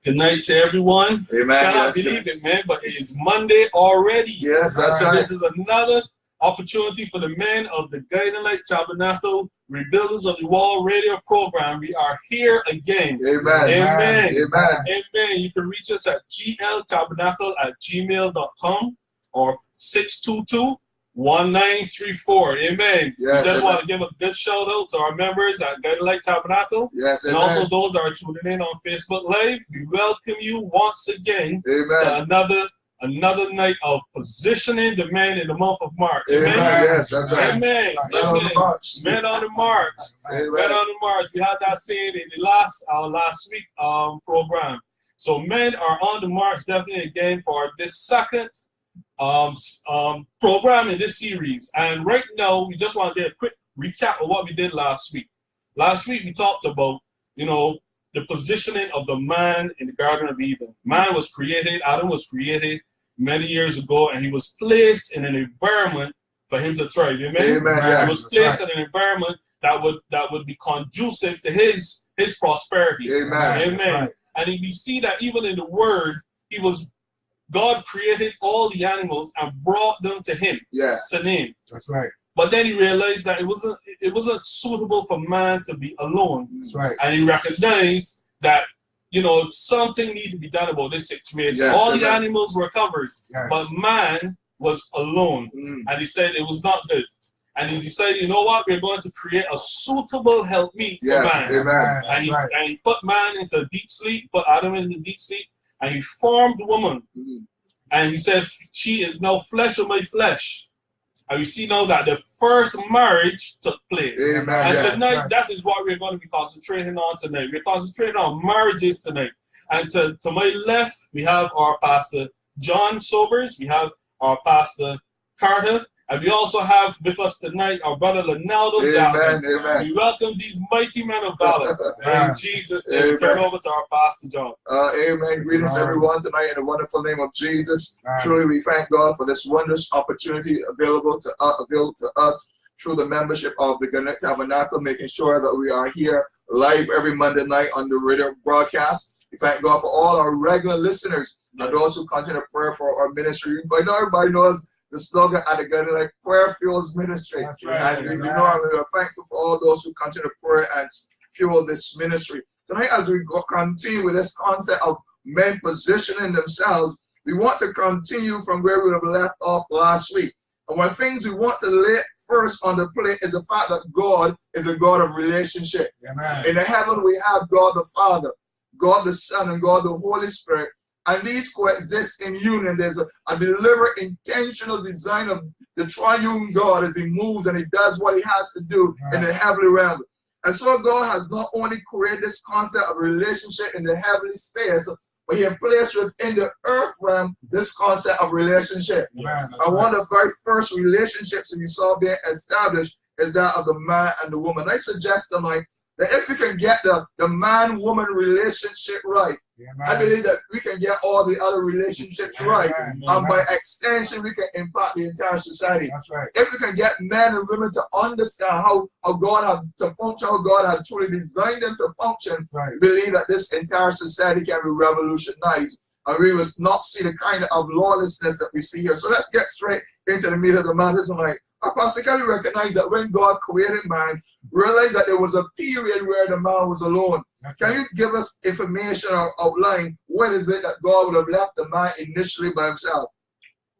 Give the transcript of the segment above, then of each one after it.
Good night to everyone. Amen. Cannot believe it, man, but it is Monday already. Yes, that's so right. This is another opportunity for the men of the Guiding Light Tabernacle, Rebuilders of the Wall radio program. We are here again. Amen. Amen. Amen. Amen. You can reach us at gltabernacle@gmail.com or 622-1934. Amen. Yes, we just amen. want to give a good shout out to our members at Guiding Light Tabernacle. Yes, and amen. also those that are tuning in on Facebook Live. We welcome you once again Amen. to another night of positioning the man in the month of March. Amen. Amen. Yes, that's right. Amen. Men on the march. Men on the march. Amen. Men on the march. We had that saying in the last week program. So men are on the march definitely again for this second program in this series. And right now we just want to get a quick recap of what we did last week. Last week we talked about, the positioning of the man in the Garden of Eden. Man was created, Adam was created many years ago, and he was placed in an environment for him to thrive. Amen? Amen. Yes, he was placed in an environment that would be conducive to his prosperity. Amen. Amen. Right. And we see that even in the Word, God created all the animals and brought them to him. Yes. To name. That's right. But then he realized that it wasn't suitable for man to be alone. That's right. And he recognized that, something needed to be done about this situation. Yes, all the animals were covered, yes. but man was alone. And he said it was not good. And he decided, you know what, we're going to create a suitable helpmeet for man. Amen. And he put man into deep sleep, put Adam into deep sleep, and he formed woman. And he said, she is now flesh of my flesh. And we see now that the first marriage took place. Amen. And tonight, that is what we're going to be concentrating on tonight. We're concentrating on marriages tonight. And to my left, we have our pastor, John Sobers. We have our pastor, Carter. And we also have with us tonight our brother, Linaldo Jackman. Amen. We welcome these mighty men of valor. In Jesus' name, we turn over to our pastor, John. Amen. Greetings, everyone, tonight in the wonderful name of Jesus. Truly, we thank God for this wondrous opportunity available to us through the membership of the Guiding Light Tabernacle, making sure that we are here live every Monday night on the radio broadcast. We thank God for all our regular listeners and those who continue to pray for our ministry. But everybody knows the slogan at the Guiding Light, prayer fuels ministry. That's right. And we are thankful for all those who continue to pray and fuel this ministry. Tonight, as we continue with this concept of men positioning themselves, we want to continue from where we have left off last week. And one things we want to lay first on the plate is the fact that God is a God of relationship. Amen. In the heaven, we have God the Father, God the Son, and God the Holy Spirit. And these coexist in union. There's a deliberate, intentional design of the triune God as he moves and he does what he has to do in the heavenly realm. And so God has not only created this concept of relationship in the heavenly space, but he has placed within the earth realm this concept of relationship. And one of the very first relationships that we saw being established is that of the man and the woman. I suggest tonight that if we can get the man-woman relationship right, I believe that we can get all the other relationships right. And by extension, we can impact the entire society. That's right. If we can get men and women to understand how God has to function, how God has truly designed them to function, we believe that this entire society can be revolutionized. And we will not see the kind of lawlessness that we see here. So let's get straight into the meat of the matter tonight. Our pastor, can we recognize that when God created man, realize that there was a period where the man was alone? Can you give us information or outline what is it that God would have left the man initially by himself?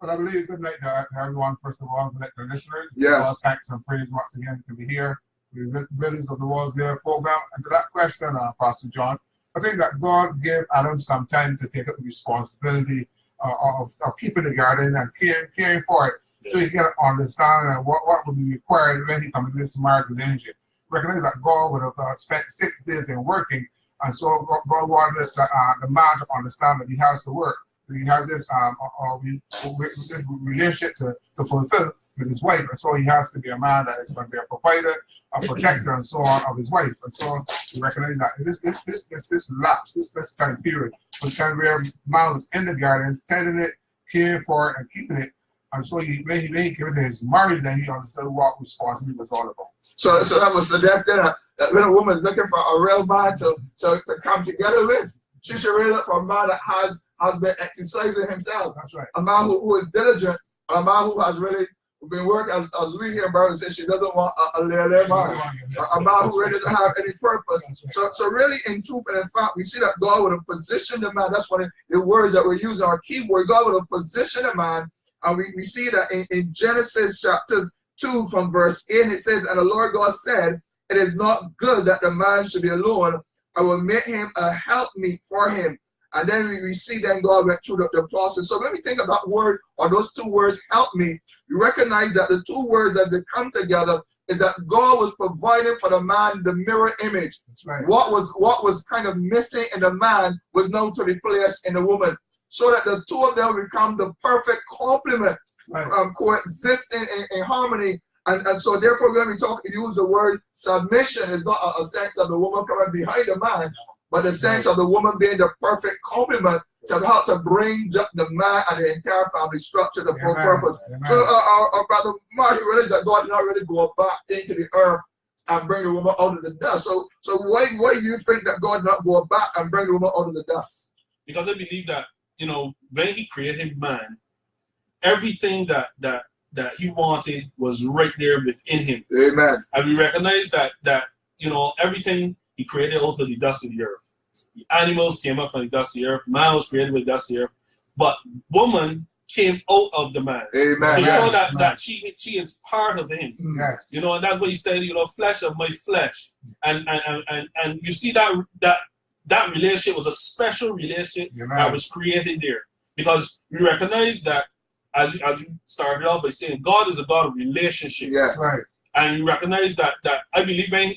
Well, I believe good night to everyone, first of all, good night to the listeners. Yes. Thanks and praise once again to be here. The Builders of the Walls Builder program. And to that question, Pastor John, I think that God gave Adam some time to take up the responsibility of keeping the garden and caring for it. So he's got to understand what would be required when he comes to this marriage relationship. Recognize that God would have spent 6 days in working, and so God wanted the man to understand that he has to work. That he has this relationship to fulfill with his wife, and so he has to be a man that is going to be a provider, a protector, and so on of his wife. And so we recognize that this lapse, this time period, from the time where man was in the garden, tending it, caring for it, and keeping it. And so when he came into his marriage, then he understood what responsibility was all about. So that was suggesting that when a woman is looking for a real man to come together with, She should really look for a man that has been exercising himself. That's right. A man who is diligent, a man who has really been working, as we hear Barbados say, she doesn't want a little man. A man who really doesn't have any purpose. So really, in truth and in fact, we see that God would have positioned the man. That's one of the words that we're using, our key word. God would have positioned a man. And we see that in Genesis chapter 2 from verse 8, it says, and the Lord God said, it is not good that the man should be alone. I will make him a helpmeet for him. And then we see then God went through the process. So when we think of that word, or those two words, help me, we recognize that the two words as they come together is that God was providing for the man the mirror image. That's right. What was kind of missing in the man was now to be placed in the woman. So that the two of them become the perfect complement, right. Coexisting in harmony. And so therefore when we use the word submission, is not a sense of the woman coming behind the man, but the sense of the woman being the perfect complement to help to bring the man and the entire family structure to full purpose. Amen. So our brother Marty realized that God did not really go back into the earth and bring the woman out of the dust. So why do you think that God did not go back and bring the woman out of the dust? Because I believe that, when he created man, everything that he wanted was right there within him. Amen. And we recognize that everything he created out of the dust of the earth. The animals came up from the dust of the earth. Man was created with the dust of the earth. But woman came out of the man. Amen. To show that she is part of him. Yes. And that's what he said, flesh of my flesh. And you see that relationship was a special relationship that was created there. Because we recognize that, as you started off by saying, God is a God of relationship. Yes. Right. And you recognize that I believe when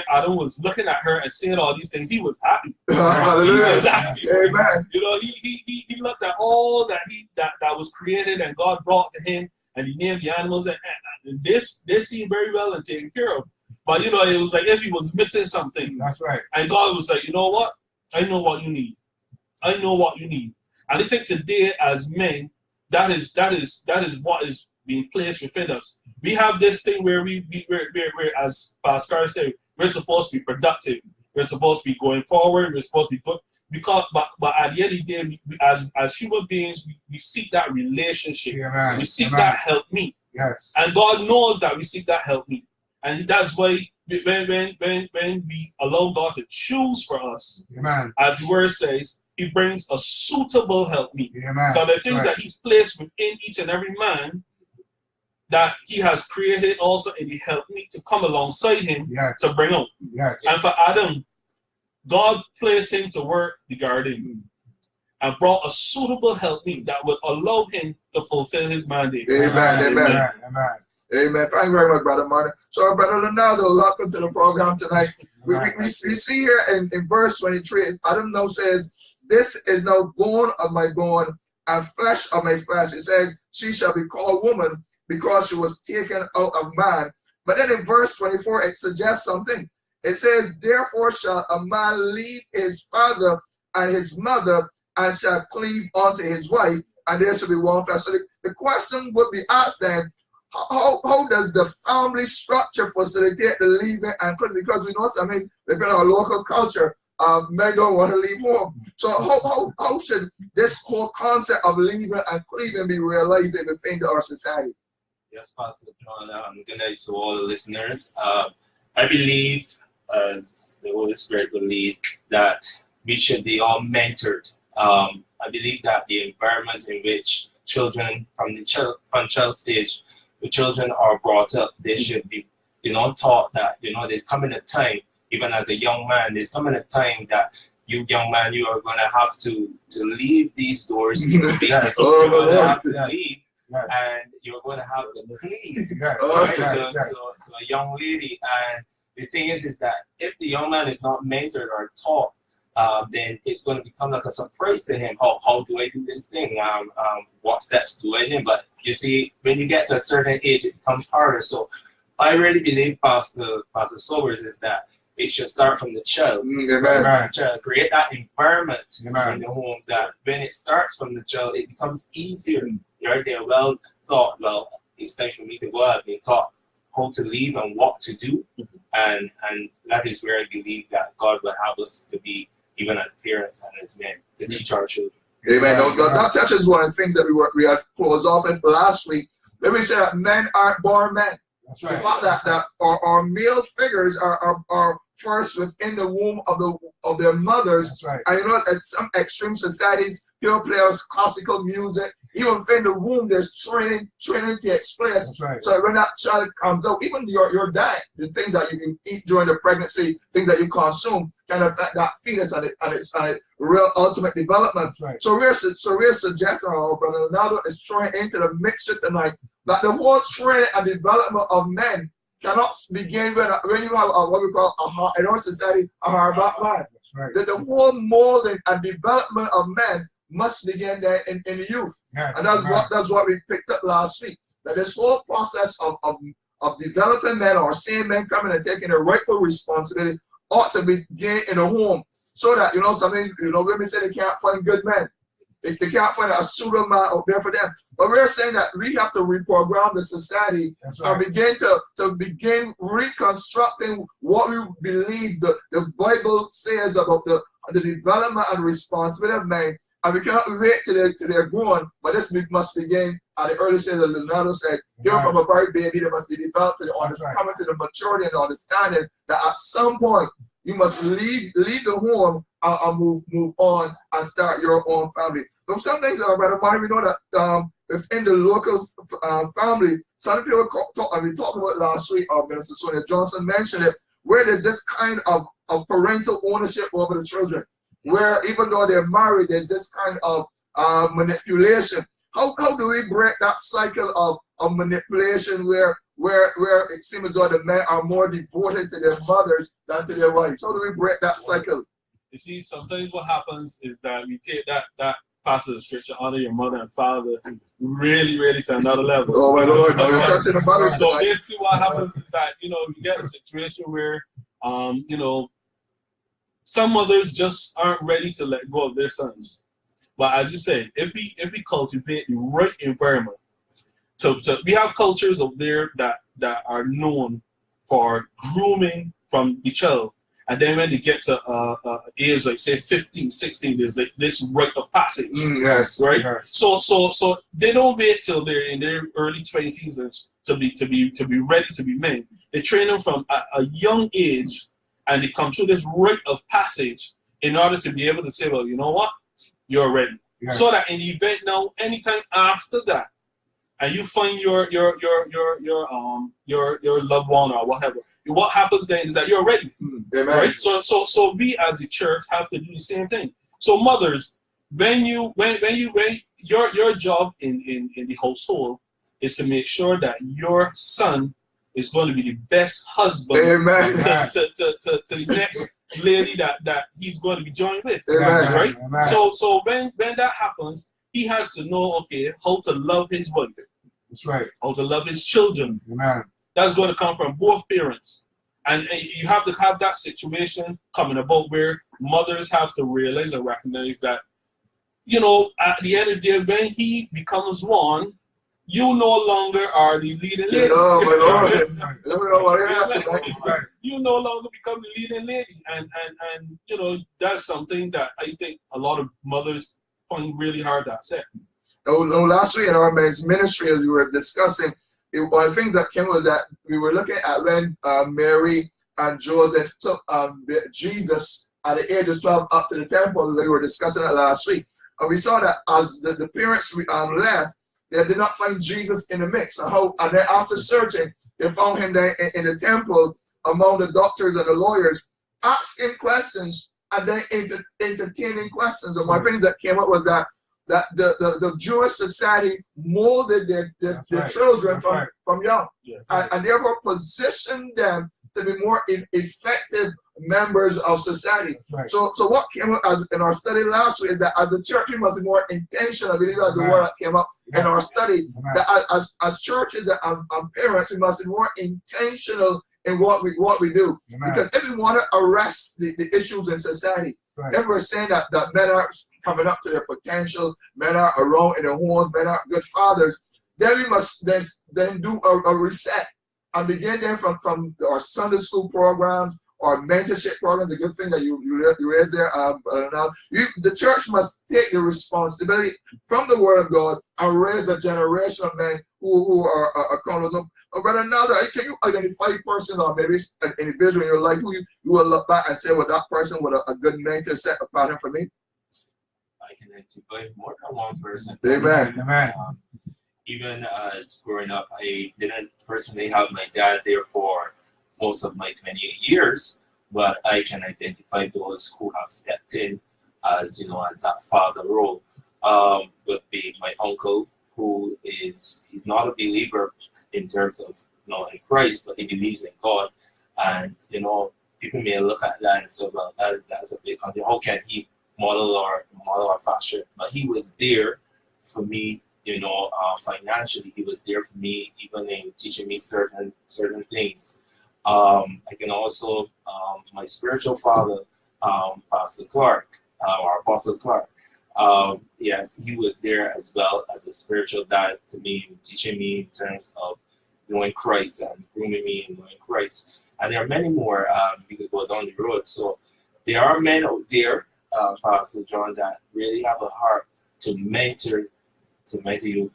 Adam was looking at her and saying all these things, he was happy. Hallelujah. He was happy. Amen. He looked at all that was created and God brought to him, and he named the animals, and this seemed very well and taken care of. But it was like if he was missing something. That's right. And God was like, you know what? I know what you need. I know what you need. And I think today as men, that is what is being placed within us. We have this thing where we're as Pastor said, we're supposed to be productive. We're supposed to be going forward. We're supposed to be good. But at the end of the day, we, as human beings, we seek that relationship. Amen. We seek that help me. Yes. And God knows that we seek that help me. And that's why when we allow God to choose for us, Amen. as the word says, he brings a suitable help me. Amen. So the things that he's placed within each and every man that he has created also in the help me to come alongside him to bring out. Yes. And for Adam, God placed him to work the garden and brought a suitable help me that would allow him to fulfill his mandate. Amen. Amen. Amen. Amen. Thank you very much, Brother Martin. So, our Brother Linaldo, welcome to the program tonight. We see here in verse 23, Adam now says, this is now bone of my bone and flesh of my flesh. It says, she shall be called woman because she was taken out of man. But then in verse 24, it suggests something. It says, therefore shall a man leave his father and his mother and shall cleave unto his wife, and there shall be one flesh. So the question would be asked then, how does the family structure facilitate the leaving and cleaving? Because we know something within our local culture, men don't want to leave home. So how should this whole concept of leaving and cleaving be realized within our society? Yes, Pastor John, good night to all the listeners. I believe, as the Holy Spirit will lead, that we should be all mentored. I believe that the environment in which children from child stage, the children are brought up, they should be, taught that, there's coming a time, even as a young man, there's coming a time that you young man, you are going to have to leave these doors. You're going to have to leave. And you're going to have to cleave to a young lady. And the thing is that if the young man is not mentored or taught, then it's going to become like a surprise to him. How do I do this thing? What steps do I do? But you see, when you get to a certain age, it becomes harder. So I really believe, Pastor Sobers, is that it should start from the child. Create that environment in the home that when it starts from the child, it becomes easier. Right? They're well thought. Well, it's time for me to go out. They taught how to leave and what to do, and that is where I believe that God will have us to be even as parents and as men, to teach our children. Amen. That touches one of the things that we had closed off with last week. Let me say that men aren't born men. That's right. The fact that our male figures are first within the womb of their mothers. That's right. And you know, at some extreme societies, people play classical music. Even within the womb, there's training takes place. That's right. So when that child comes out, even your diet, the things that you eat during the pregnancy, things that you consume, can affect that fetus and its real ultimate development. That's right. So we're suggesting, our brother Linaldo is throwing into the mixture tonight that the whole training and development of men cannot begin when you have what we call in our society a hard back man. That's right. That the whole molding and development of men must begin there in the youth. Yeah, and that's what we picked up last week. That this whole process of developing men or seeing men coming and taking a rightful responsibility ought to begin in a home. So that, you know, something, you know, women say they can't find good men. They can't find a pseudo man out there for them. But we're saying that we have to reprogram the society and begin to begin reconstructing what we believe the Bible says about the development and responsibility of men. And we cannot wait till they're grown, but this must begin at the early stage, as Linaldo said. Even from a very baby, they must be developed to coming to the maturity and understanding that at some point you must leave the home and move on and start your own family. But some things, Brother Marty, we know that within the local family, some people we talked about last week, Minister Sonia Johnson mentioned it, where there's this kind of parental ownership over the children, where even though they're married, there's this kind of manipulation. How do we break that cycle of manipulation where it seems as though the men are more devoted to their mothers than to their wives? How do we break that cycle? You see, sometimes what happens is that we take that passage of scripture, honor your mother and father, really to another level. Oh my Lord, we're touching the mother. So basically what happens is that, you know, you get a situation where, you know, some mothers just aren't ready to let go of their sons. But as you said, if we cultivate the right environment, we have cultures out there that are known for grooming from the child. And then when they get to age like say 15, 16, there's like this rite of passage. Yes. Right? Yes. So they don't wait till they're in their early 20s to be ready to be men. They train them from a young age, and they come through this rite of passage in order to be able to say, well, you know what? You're ready. Yes. So that in the event now, anytime after that, and you find your loved one or whatever, what happens then is that you're ready. Amen. Right? So we as a church have to do the same thing. So mothers, when your job in the household is to make sure that your son is going to be the best husband to the next lady that he's going to be joined with. Amen. Right? Amen. So when that happens, he has to know, okay, how to love his wife. That's right. How to love his children. Amen. That's going to come from both parents. And you have to have that situation coming about where mothers have to realize and recognize that, you know, at the end of the day, when he becomes one, you no longer are the leading lady. Oh, my Lord. You no longer become the leading lady. And you know, that's something that I think a lot of mothers find really hard to accept. Last week in our men's ministry, as we were discussing, one of the things that came was that we were looking at when Mary and Joseph took Jesus at the age of 12 up to the temple. We were discussing that last week. And we saw that as the parents left, they did not find Jesus in the mix. And then after searching, they found him there in the temple among the doctors and the lawyers, asking questions and then entertaining questions. And one of the things that came up was that the Jewish society molded their children from young, and therefore positioned them to be more effective members of society. Right. So what came up in our study last week is that as a church we must be more intentional. I believe that's the word that came up in our study. That as churches and parents, we must be more intentional in what we do. Because if we want to arrest the issues in society, if we're saying that men are coming up to their potential, men are around in their homes, men are good fathers, then we must then do a reset and begin then from our Sunday school programs or mentorship programs. The good thing that you raised there. Now, the church must take the responsibility from the Word of God and raise a generation of men who are accountable. Brother Linaldo, can you identify a person or maybe an individual in your life who you will look back and say, well, that person was a good mentor, set a pattern for me? I can identify more than one person. Amen. Amen. Even as growing up, I didn't personally have my dad there for most of my 28 years, but I can identify those who have stepped in as, as that father role. Would be my uncle, who he's not a believer in terms of in Christ, but he believes in God. And people may look at that and say, well, that's a big country. How can he model our fashion? But he was there for me, financially. He was there for me, even in teaching me certain things. I can also my spiritual father, Pastor Clarke, or Apostle Clarke. Yes, he was there as well as a spiritual dad to me, teaching me in terms of knowing Christ and grooming me in knowing Christ. And there are many more we could go down the road. So there are men out there, Pastor John, that really have a heart to mentor you.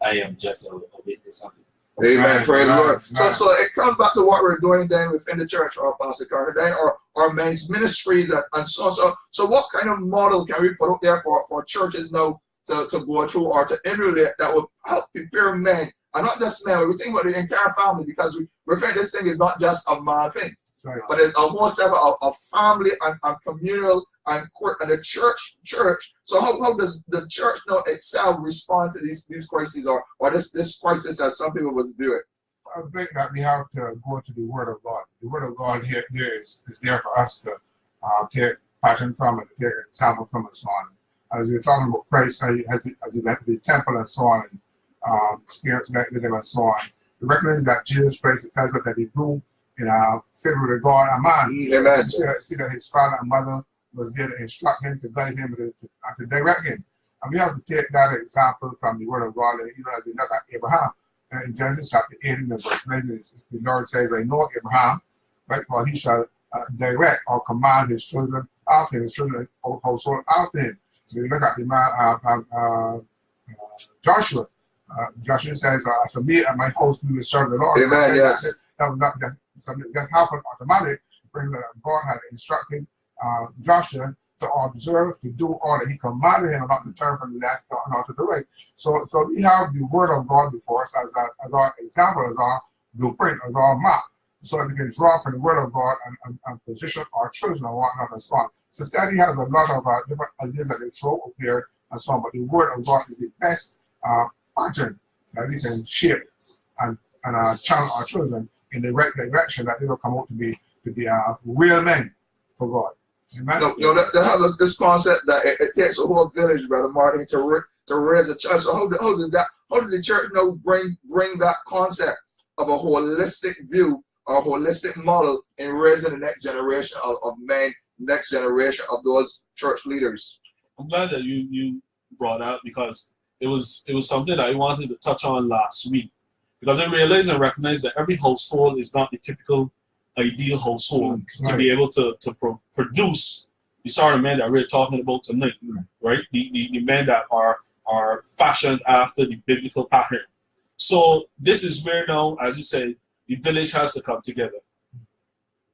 I am just a witness of it. Amen. Praise the Lord. So it comes back to what we're doing then within the church, or Pastor Clarke, then, or men's ministries and so on. So what kind of model can we put up there for churches now to go through or to emulate that will help prepare men, and not just men, we think about the entire family, because we think this thing is not just a man thing, Right. but it's a whole set of family and communal and the church. So how does the church now itself respond to these crises or this crisis, as some people would view it? I think that we have to go to the Word of God. The Word of God here is there for us to take pattern from and take example from and so on. As we were talking about Christ, as he went to the temple and so on, and spirits met with him and so on, we recognize that Jesus Christ, it tells us that he grew in favor with God and man. Amen. See that his father and mother was there to instruct him, to guide him, to direct him. And we have to take that example from the Word of God, as we look at Abraham. In Genesis chapter 18 and verse 9, the Lord says, I know Abraham, right, for he shall direct or command his children after him, his children household after him. So we look at the man, Joshua. Joshua says, as for me and my house, we will serve the Lord. Amen, yes. That was not just something that just happened automatic. God had instructed Joshua to observe, to do all that he commanded him, about to turn from the left or to the right. So we have the Word of God before us as our example, as our blueprint, as our map, so that we can draw from the Word of God and position our children and whatnot and so on. Society has a lot of different ideas that they throw up there and so on, but the Word of God is the best pattern that we can shape and channel our children in the right direction, that they will come out to be real men for God. Amen. They have this concept that it takes a whole village, Brother Martin, to raise a church. So how does the church bring that concept of a holistic view or a holistic model in raising the next generation of men, next generation of those church leaders? I'm glad that you brought out, because it was something that I wanted to touch on last week, because I realized and recognized that every household is not the typical ideal household to be able to produce the sort of men that we're talking about tonight, right? The men that are fashioned after the biblical pattern. So this is where now, as you said, the village has to come together.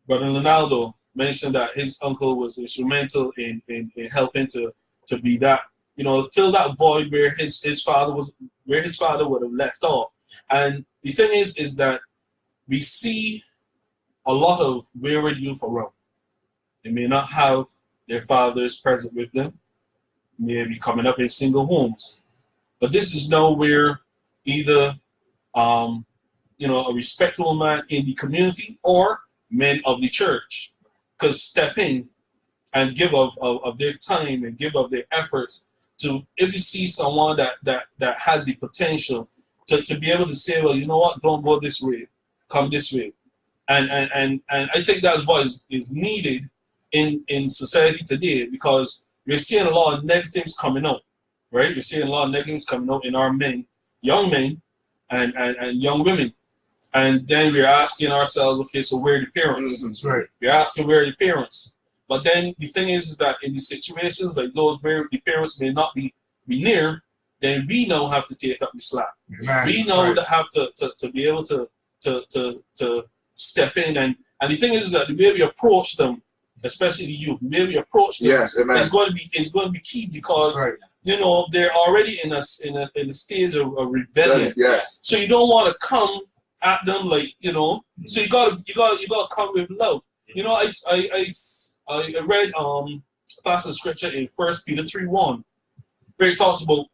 Brother Linaldo mentioned that his uncle was instrumental in helping to be that, fill that void where his father would have left off. And the thing is that we see a lot of wayward youth around. They may not have their fathers present with them. They may be coming up in single homes. But this is now where either a respectable man in the community or men of the church could step in and give of their time and give of their efforts to, if you see someone that has the potential to be able to say, well, you know what, don't go this way, come this way. And I think that's what is needed in society today, because we're seeing a lot of negatives coming out, right? We're seeing a lot of negatives coming out in our men, young men and young women. And then we're asking ourselves, okay, so where are the parents? That's right. We're asking where are the parents? But then the thing is that in these situations like those where the parents may not be near, then we now have to take up the slack. Amen. We now have to be able to step in, and the thing is that the way we approach them, especially the youth, the way we approach them, Yes, amen. is going to be key because you know they're already in a stage of rebellion. Yes. So you don't want to come at them like, you know. So you gotta come with love. You know, I read passage of scripture in 1 Peter 3:1, where it talks about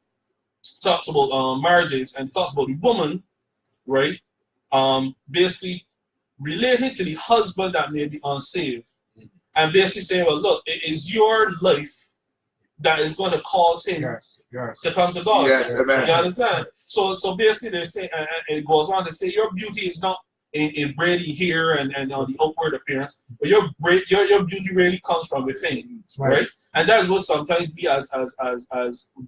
marriages, and it talks about the woman, right? Basically relating to the husband that may be unsaved, and basically saying, well, look, it is your life that is going to cause him to come to God. Yes, amen. You understand? So basically, they say, and it goes on to say, your beauty is not in braiding hair and on the outward appearance, but your beauty really comes from within, right? And that's what sometimes we as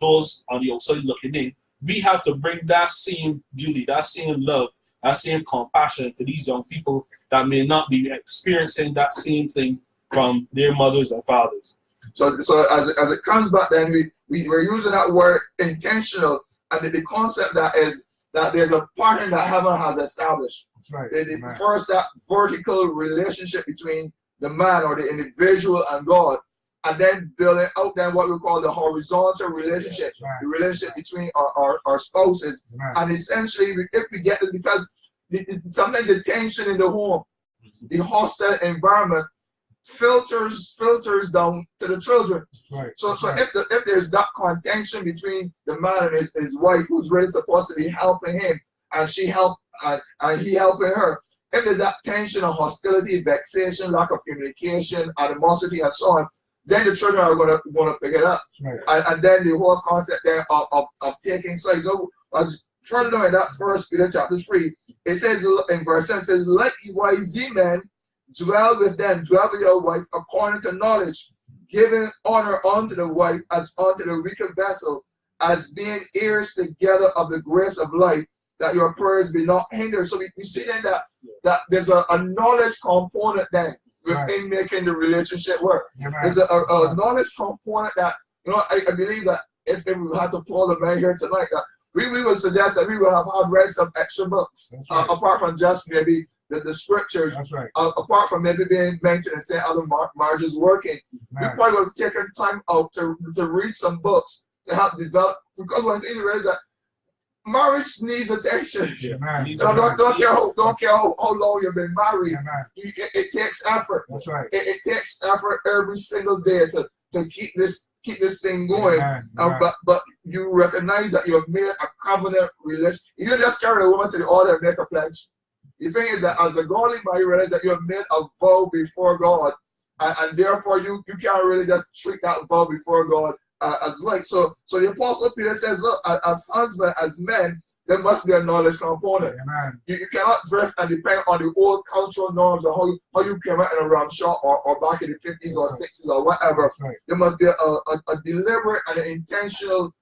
those on the outside looking in, we have to bring that same beauty, that same love, that same compassion to these young people that may not be experiencing that same thing from their mothers and fathers. So as it comes back, then we're using that word intentional, and the concept that is that there's a pattern that heaven has established. That's right. First, that vertical relationship between the man or the individual and God, and then building out then what we call the horizontal relationship, the relationship between our spouses. And essentially, if we get it, because sometimes the tension in the home, the hostile environment filters down to the children. So if there's that contention between the man and his wife, who's really supposed to be helping him, and he helping her, if there's that tension of hostility, vexation, lack of communication, animosity, and so on, then the children are going to pick it up. And then the whole concept there of taking sides. So as further down in that 1 Peter chapter 3, it says in verse 7, it says, likewise ye men, dwell with your wife according to knowledge, giving honor unto the wife as unto the weaker vessel, as being heirs together of the grace of life, that your prayers be not hindered. So we see then that there's a knowledge component then within making the relationship work. There's a knowledge component that, you know, I believe that if we had to pull the man here tonight, that we would suggest that we would have read some extra books, apart from just maybe the scriptures, apart from maybe being mentioned and saying other marriages working. We probably would have taken time out to read some books to help develop, because one thing is that marriage needs attention. Don't care how long you've been married. It takes effort. It takes effort every single day to keep this thing going. But you recognize that you have made a covenant relationship. You don't just carry a woman to the altar and make a pledge. The thing is that as a godly man, you realize that you have made a vow before God, and therefore you can't really just treat that vow before God as like. So the Apostle Peter says, look, as husband, as men, there must be a knowledge component. You cannot drift and depend on the old cultural norms or how you came out in a ramshaw or back in the 50s or 60s or whatever. There must be a deliberate and an intentional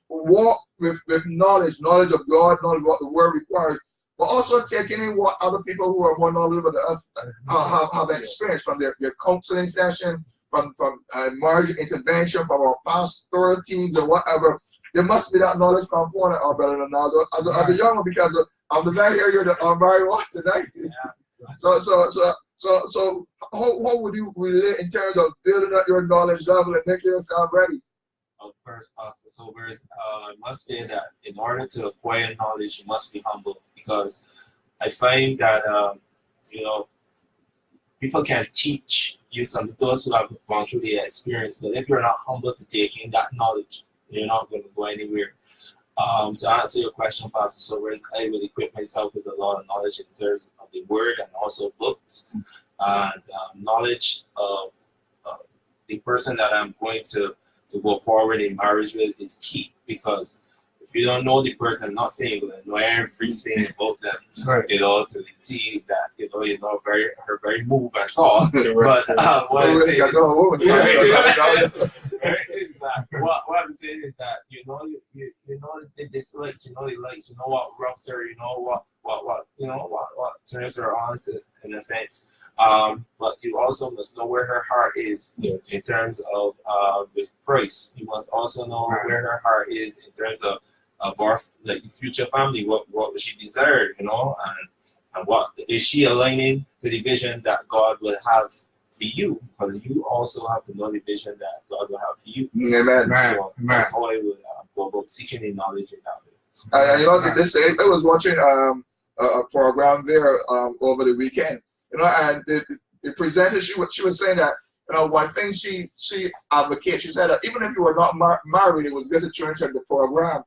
walk with knowledge of God, knowledge of what the word requires, but also taking in what other people who are more knowledgeable than us have experienced from their counseling session, from marriage intervention, from our pastoral teams or whatever. There must be that knowledge component, our brother Linaldo, as a young one, because I'm the very here you're the married one tonight. So how would you relate in terms of building up your knowledge level and making yourself ready? First, Pastor Sobers, I must say that in order to acquire knowledge, you must be humble, because I find that people can teach you some, those who have gone through the experience, but if you're not humble to take in that knowledge, you're not going to go anywhere. To answer your question, Pastor Sobers, I will equip myself with a lot of knowledge in terms of the word and also books, and knowledge of the person that I'm going to go forward in marriage with is key, because if you don't know the person, I'm not saying you know everything about them, to the T, that you know her very move and talk. But what I'm saying is what I'm saying is that you know the dislikes, you know the likes, you know what rubs her, you know what what turns her on to, in a sense. But you also must know where her heart is in terms of the price. You must also know where her heart is in terms of our future family. What she desired, and what is she aligning to the vision that God will have for you? Because you also have to know the vision that God will have for you. Amen. So that's how I would go about seeking the knowledge in that way. I was watching a program there over the weekend, and the presenter, she was saying that, one thing she advocates, she said that even if you were not married, it was good to join the program,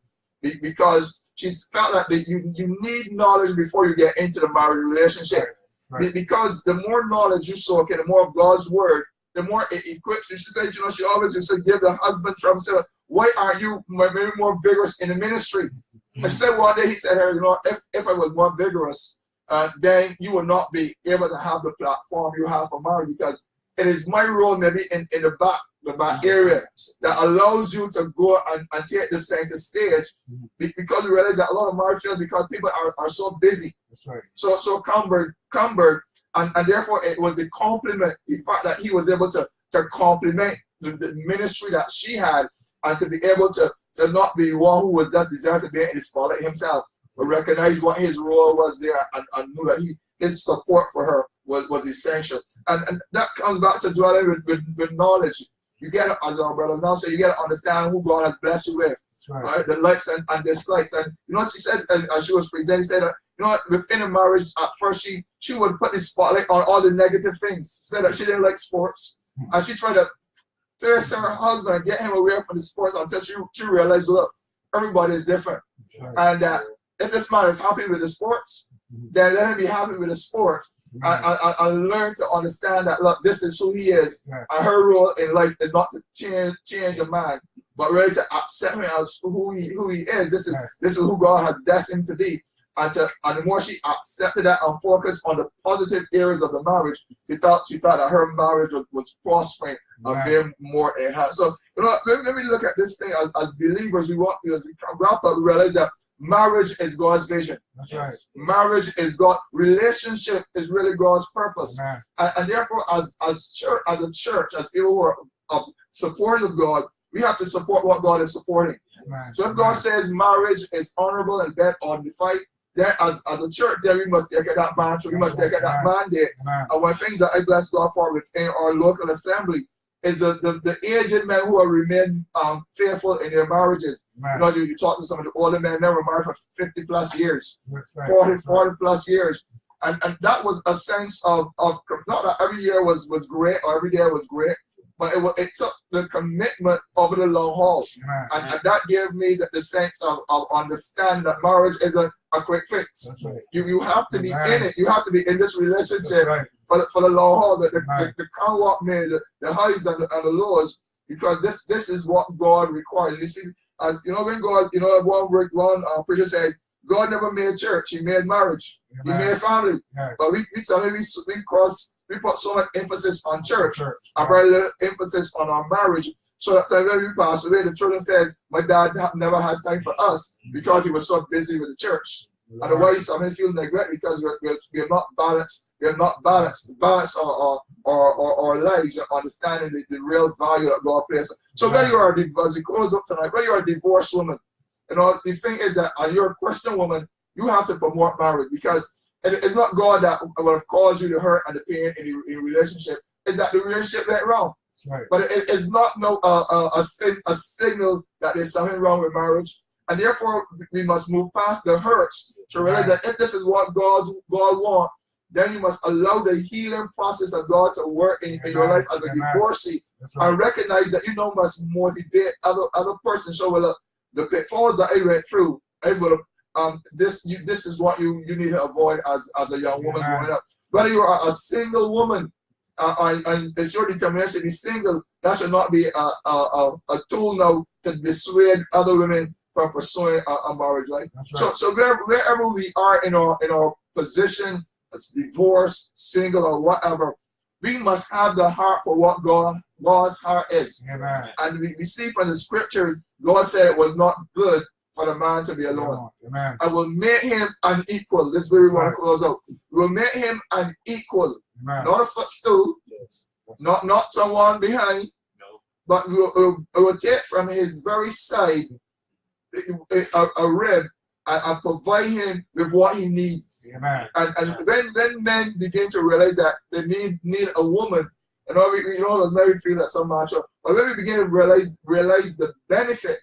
because she felt that you need knowledge before you get into the marriage relationship. Right. Because the more knowledge you soak in, the more of God's word, the more it equips you. She said, she always used to give the husband trouble. Say, why aren't you maybe more vigorous in the ministry? And she said one day, he said her, if I was more vigorous, then you will not be able to have the platform you have for marriage, because it is my role maybe in the back area that allows you to go and take the center stage, because we realize that a lot of marriage fails because people are so busy. That's right. So cumbered, and therefore it was a compliment, the fact that he was able to complement the ministry that she had, and to be able to not be one who was just desirous of being in the spotlight himself, but recognize what his role was there, and knew that his support for her was essential. And that comes back to dwelling with knowledge. You get, as our brother now said, you get to understand who God has blessed you with, right? The likes and dislikes. And she said, as she was presenting, she said that, within a marriage, at first she would put the spotlight on all the negative things. She said that she didn't like sports, and she tried to thirst her husband and get him away from the sports until she realized, look, everybody is different, and if this man is happy with the sports, then let him be happy with the sports. I learned to understand that, look, this is who he is, and her role in life is not to change a man, but really to accept him as who he is. This is who God has destined to be, and the more she accepted that and focused on the positive areas of the marriage, she thought that her marriage was prospering and being more enhanced. So let me look at this thing as believers. We wrap up, we realize that marriage is God's vision. That's right. Marriage is God. Relationship is really God's purpose. And therefore, as a church, as people who are supporters of God, we have to support what God is supporting. So if God says marriage is honorable and bed undefiled, then as a church, then we must take that mantra, we must take that mandate. And one of the things that I bless God for within our local assembly is the aged men who have remained faithful in their marriages. You talk to some of the older men, they were married for 50 plus years, 40 plus years. And that was a sense of not that every year was great or every day was great, but it took the commitment over the long haul. And that gave me the sense of understanding that marriage isn't a quick fix. You have to be in it. You have to be in this relationship for the long haul, the come walk me, the highs and the lows, because this is what God requires. You see, as when God, one preacher said, God never made church, he made marriage. He made family. But we put so much emphasis on church and very little emphasis on our marriage. So that when we pass away, the children says, my dad never had time for us because he was so busy with the church. Otherwise, some feel neglect because we are not balanced. We are not balanced. Balance our lives and understanding the real value that God places. So when you are, as we close up tonight, when you are a divorced woman, the thing is that as you're a Christian woman, you have to promote marriage, because it's not God that will have caused you the hurt and the pain in a relationship. It's that the relationship went wrong. But it is not a signal that there's something wrong with marriage. And therefore, we must move past the hurts to realize that if this is what God wants, then you must allow the healing process of God to work in your life as a divorcee, and recognize that you must motivate other persons. So, well, the pitfalls that I went through, this is what you need to avoid as a young woman growing up. Whether you are a single woman, and it's your determination to be single, that should not be a tool now to dissuade other women from pursuing a marriage life. So wherever we are in our position, as divorced, single, or whatever, we must have the heart for what God's heart is. And we see from the scripture, God said it was not good for the man to be alone. Amen. I will make him unequal. This is where we want to close out. We will make him unequal. Amen. Not a footstool, Yes. not someone behind, No. but we will take from his very side a rib and provide him with what he needs. Amen. And when men begin to realize that they need a woman, we maybe feel that so much, but when we begin to realize the benefit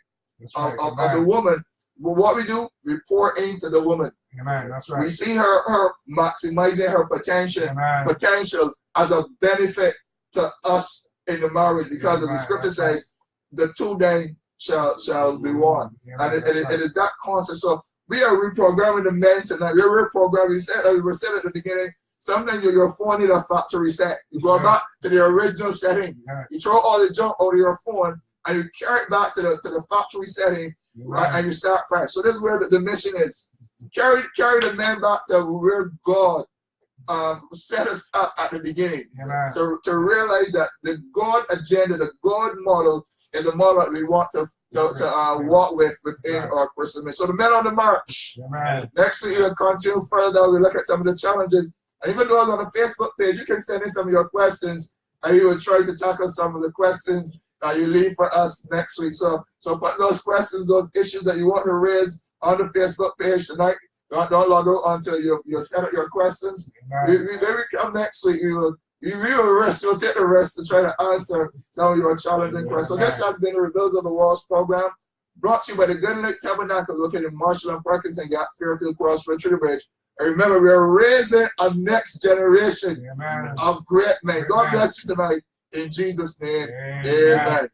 Right. of the woman, what we do, we pour into the woman. Amen. That's right. We see her maximizing her potential as a benefit to us in the marriage, because as the scripture says, the two then shall be one. And it is that concept. So we are reprogramming the men tonight. We're reprogramming. We said at the beginning, sometimes your phone needs a factory reset. You go back to the original setting. You throw all the junk out of your phone and you carry it back to the factory setting, and you start fresh. So this is where the mission is. Carry the men back to where God set us up at the beginning. To realize that the God agenda, the God model is the model that we want to walk within our Christian mission. So the men on the march. Next week we'll continue further. We'll look at some of the challenges. And even though it's on the Facebook page, you can send in some of your questions, and we will try to tackle some of the questions that you leave for us next week. So put those questions, those issues that you want to raise on the Facebook page tonight. Don't log out until you set up your questions. When we come next week, we'll take the rest to try to answer some of your challenging questions. So this has been the Rebuilds of the Walls program, brought to you by the Good Lake Tabernacle located in Marshall and Parkinson Gap, Fairfield Cross, Richard Bridge. And remember, we are raising a next generation of great men. God bless you tonight. In Jesus' name, amen.